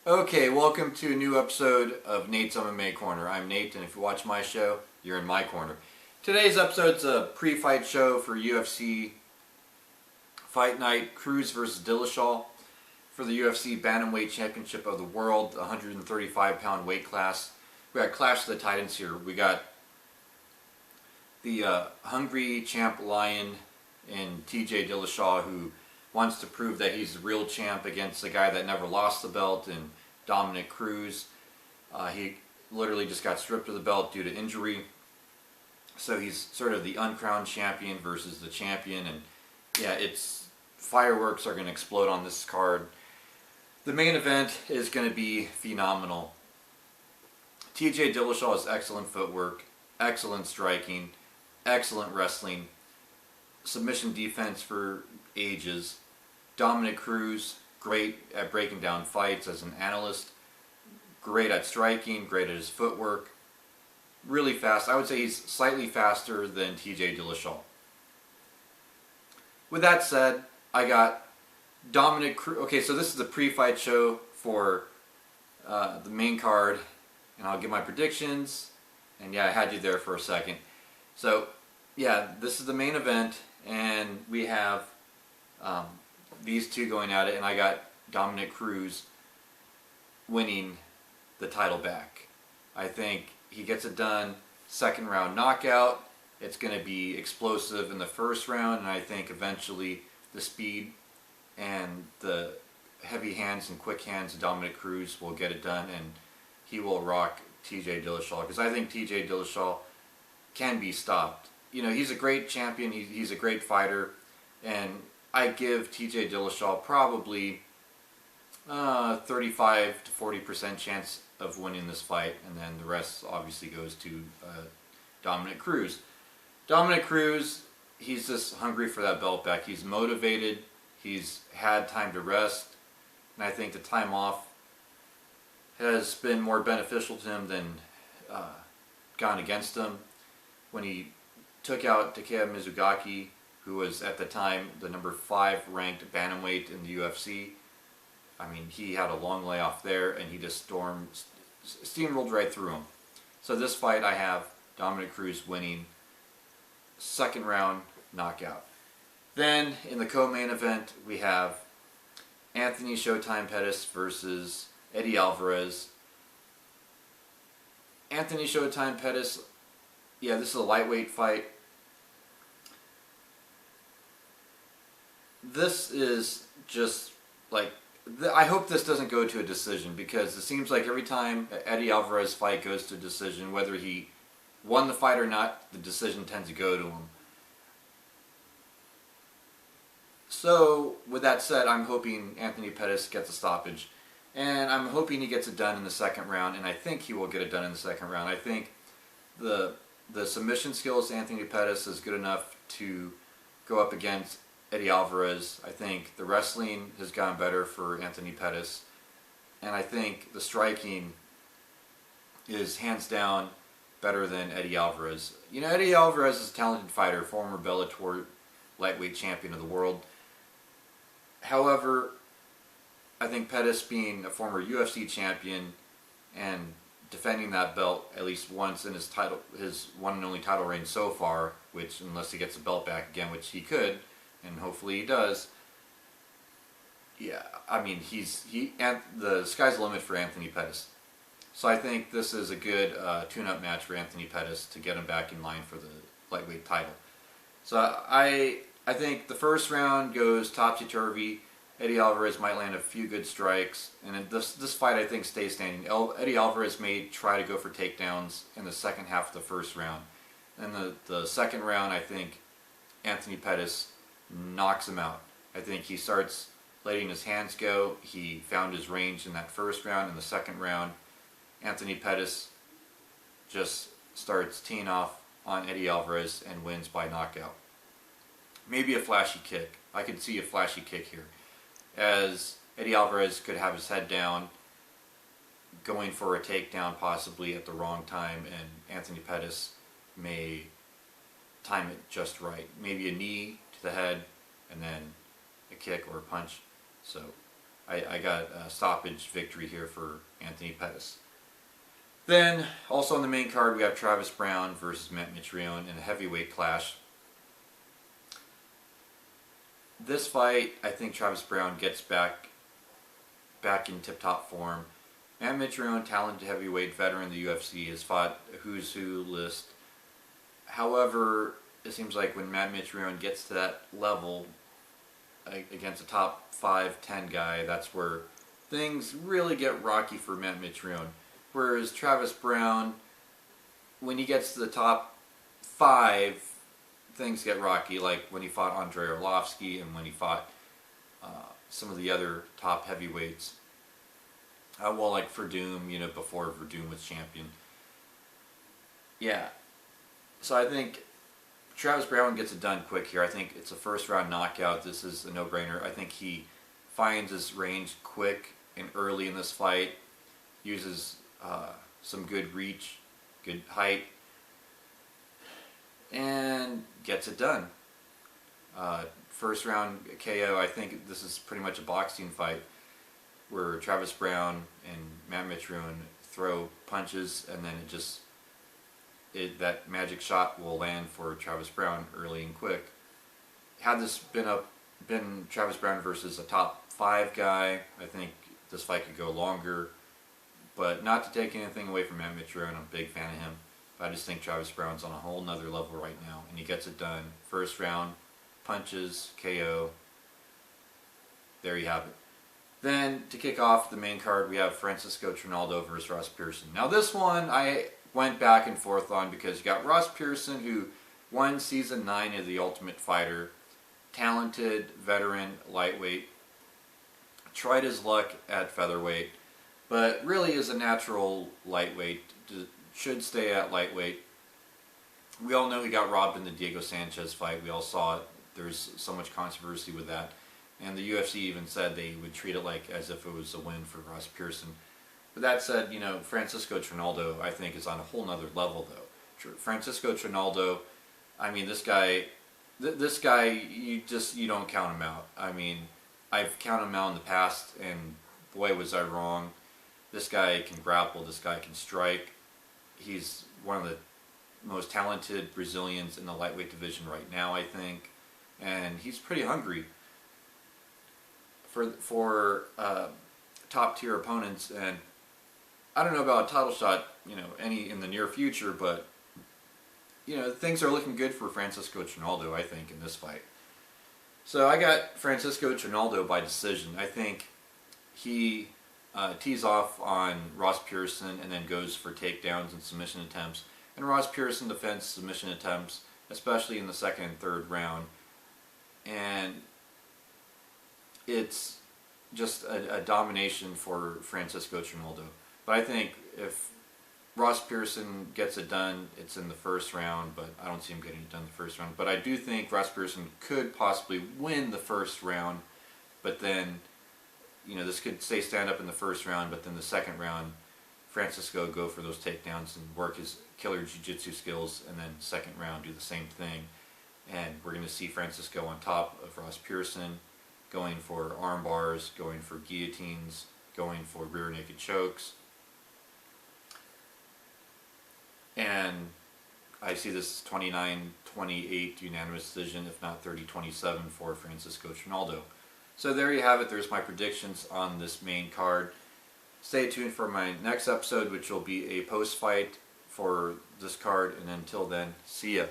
Okay, welcome to a new episode of Nate's MMA Corner. I'm Nate, and if you watch my show, you're in my corner. Today's episode's a pre-fight show for UFC Fight Night, Cruz versus Dillashaw for the UFC Bantamweight Championship of the World, 135-pound weight class. We got Clash of the Titans here. We got the hungry champ lion in TJ Dillashaw, who wants to prove that he's the real champ against the guy that never lost the belt, and Dominic Cruz. He literally just got stripped of the belt due to injury. So he's sort of the uncrowned champion versus the champion, and yeah, fireworks are going to explode on this card. The main event is going to be phenomenal. TJ Dillashaw has excellent footwork, excellent striking, excellent wrestling, submission defense for ages. Dominic Cruz, great at breaking down fights as an analyst, great at striking, great at his footwork, really fast. I would say he's slightly faster than TJ Dillashaw. With that said, I got Dominic Cruz. Okay, so this is the pre-fight show for the main card, and I'll give my predictions. And yeah, I had you there for a second. So yeah, this is the main event, and we have these two going at it, and I got Dominic Cruz winning the title back. I think he gets it done. Second round knockout. It's going to be explosive in the first round, and I think eventually the speed and the heavy hands and quick hands of Dominic Cruz will get it done, and he will rock TJ Dillashaw, because I think TJ Dillashaw can be stopped. You know, he's a great champion, he's a great fighter, and I give TJ Dillashaw probably 35 to 40% chance of winning this fight, and then the rest obviously goes to Dominic Cruz. Dominic Cruz, he's just hungry for that belt back. He's motivated, he's had time to rest, and I think the time off has been more beneficial to him than gone against him. When he took out Takeya Mizugaki, who was at the time the number 5 ranked bantamweight in the UFC. I mean, he had a long layoff there, and he just steamrolled right through him. So this fight, I have Dominic Cruz winning, second round knockout. Then in the co-main event, we have Anthony Showtime Pettis versus Eddie Alvarez. Anthony Showtime Pettis, yeah, this is a lightweight fight. This is just like, I hope this doesn't go to a decision, because it seems like every time Eddie Alvarez fight goes to a decision, whether he won the fight or not, the decision tends to go to him. So with that said, I'm hoping Anthony Pettis gets a stoppage, and I'm hoping he gets it done in the second round, and I think he will get it done in the second round. I think the submission skills of Anthony Pettis is good enough to go up against Eddie Alvarez. I think the wrestling has gotten better for Anthony Pettis, and I think the striking is hands down better than Eddie Alvarez. You know, Eddie Alvarez is a talented fighter, former Bellator lightweight champion of the world. However, I think Pettis, being a former UFC champion and defending that belt at least once in his one and only title reign so far, which, unless he gets the belt back again, which he could, and hopefully he does. Yeah, I mean, the sky's the limit for Anthony Pettis. So I think this is a good tune-up match for Anthony Pettis to get him back in line for the lightweight title. So I think the first round goes topsy-turvy. Eddie Alvarez might land a few good strikes, and this fight, I think, stays standing. Eddie Alvarez may try to go for takedowns in the second half of the first round. And the second round, I think Anthony Pettis knocks him out. I think he starts letting his hands go. He found his range in that first round. In the second round, Anthony Pettis just starts teeing off on Eddie Alvarez and wins by knockout. Maybe a flashy kick. I could see a flashy kick here, as Eddie Alvarez could have his head down, going for a takedown possibly at the wrong time, and Anthony Pettis may time it just right. Maybe a knee to the head, and then a kick or a punch. So I got a stoppage victory here for Anthony Pettis. Then, also on the main card, we have Travis Browne versus Matt Mitrione in a heavyweight clash. This fight, I think Travis Browne gets back in tip-top form. Matt Mitrione, talented heavyweight veteran of the UFC, has fought a who's who list. However, it seems like when Matt Mitrione gets to that level against a top 5-10 guy, that's where things really get rocky for Matt Mitrione. Whereas Travis Browne, when he gets to the top 5, things get rocky, like when he fought Andrei Arlovsky and when he fought some of the other top heavyweights. Well, like Verdum, before Verdum was champion. Yeah. So I think Travis Browne gets it done quick here. I think it's a first round knockout. This is a no-brainer. I think he finds his range quick and early in this fight, uses some good reach, good height, and gets it done. First round KO. I think this is pretty much a boxing fight where Travis Browne and Matt Mitrione throw punches, and then that magic shot will land for Travis Browne early and quick. Had this been Travis Browne versus a top 5 guy, I think this fight could go longer. But not to take anything away from Matt Mitrione, I'm a big fan of him. But I just think Travis Browne's on a whole nother level right now, and he gets it done. First round, punches, KO. There you have it. Then, to kick off the main card, we have Francisco Ronaldo versus Ross Pearson. Now this one, I went back and forth on because you got Ross Pearson, who won Season 9 of The Ultimate Fighter. Talented, veteran, lightweight. Tried his luck at featherweight, but really is a natural lightweight. Should stay at lightweight. We all know he got robbed in the Diego Sanchez fight. We all saw it. There's so much controversy with that. And the UFC even said they would treat it like as if it was a win for Ross Pearson. But that said, Francisco Ronaldo, I think, is on a whole nother level, though. Francisco Ronaldo, I mean, this guy, you don't count him out. I mean, I've counted him out in the past, and boy, was I wrong. This guy can grapple. This guy can strike. He's one of the most talented Brazilians in the lightweight division right now, I think. And he's pretty hungry for top-tier opponents. And I don't know about a title shot, any in the near future, but, things are looking good for Francisco Ronaldo, I think, in this fight. So I got Francisco Ronaldo by decision. I think he tees off on Ross Pearson and then goes for takedowns and submission attempts. And Ross Pearson defends submission attempts, especially in the second and third round. And it's just a domination for Francisco Ronaldo. But I think if Ross Pearson gets it done, it's in the first round, but I don't see him getting it done in the first round. But I do think Ross Pearson could possibly win the first round, but then, this could stay stand up in the first round, but then the second round, Francisco go for those takedowns and work his killer jiu-jitsu skills, and then second round do the same thing. And we're going to see Francisco on top of Ross Pearson, going for arm bars, going for guillotines, going for rear naked chokes. And I see this 29-28 unanimous decision, if not 30-27 for Francisco Ronaldo. So there you have it. There's my predictions on this main card. Stay tuned for my next episode, which will be a post-fight for this card. And until then, see ya.